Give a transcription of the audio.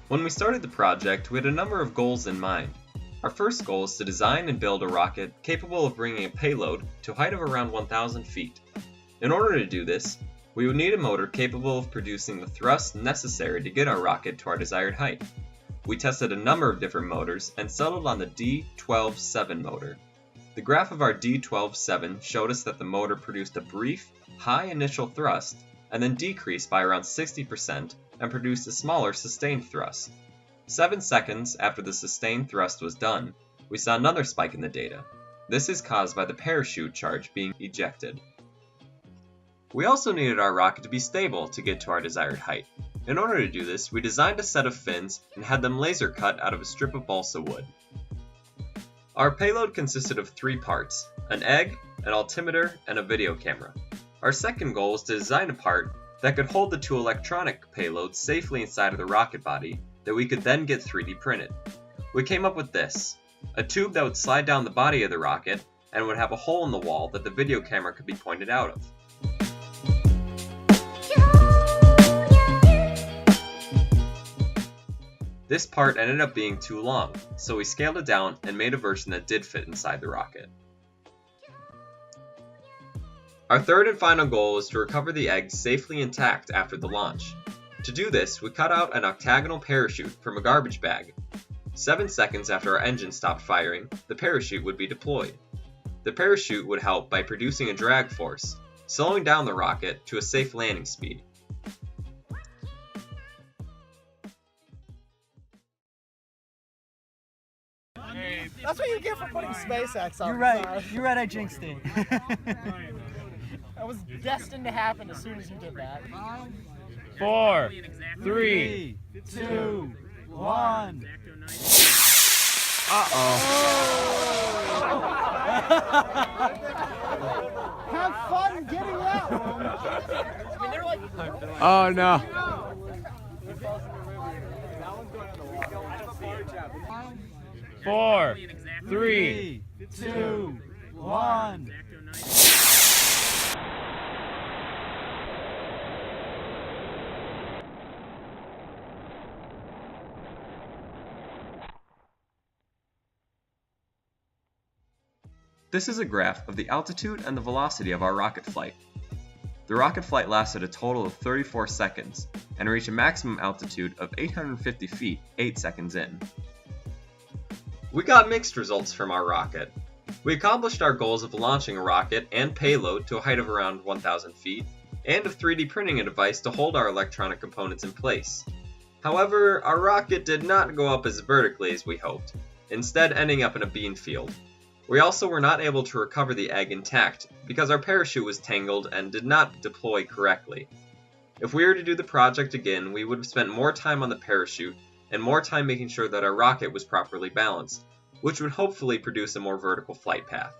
When we started the project, we had a number of goals in mind. Our first goal is to design and build a rocket capable of bringing a payload to a height of around 1,000 feet. In order to do this, we would need a motor capable of producing the thrust necessary to get our rocket to our desired height. We tested a number of different motors and settled on the D12-7 motor. The graph of our D12-7 showed us that the motor produced a brief, high initial thrust and then decreased by around 60% and produced a smaller sustained thrust. 7 seconds after the sustained thrust was done, we saw another spike in the data. This is caused by the parachute charge being ejected. We also needed our rocket to be stable to get to our desired height. In order to do this, we designed a set of fins and had them laser cut out of a strip of balsa wood. Our payload consisted of 3 parts: an egg, an altimeter, and a video camera. Our second goal was to design a part that could hold the 2 electronic payloads safely inside of the rocket body that we could then get 3D printed. We came up with this: a tube that would slide down the body of the rocket and would have a hole in the wall that the video camera could be pointed out of. This part ended up being too long, so we scaled it down and made a version that did fit inside the rocket. Our third and final goal was to recover the egg safely intact after the launch. To do this, we cut out an octagonal parachute from a garbage bag. 7 seconds after our engine stopped firing, the parachute would be deployed. The parachute would help by producing a drag force, slowing down the rocket to a safe landing speed. That's what you get for putting SpaceX on. You're right. You're right. I jinxed it. That was destined to happen as soon as you did that. 4, 3, 2, 1. Have fun getting that one. Oh no. 4, 3, 2, 1. This is a graph of the altitude and the velocity of our rocket flight. The rocket flight lasted a total of 34 seconds and reached a maximum altitude of 850 feet 8 seconds in. We got mixed results from our rocket. We accomplished our goals of launching a rocket and payload to a height of around 1,000 feet, and of 3D printing a device to hold our electronic components in place. However, our rocket did not go up as vertically as we hoped, instead ending up in a bean field. We also were not able to recover the egg intact because our parachute was tangled and did not deploy correctly. If we were to do the project again, we would have spent more time on the parachute and more time making sure that our rocket was properly balanced, which would hopefully produce a more vertical flight path.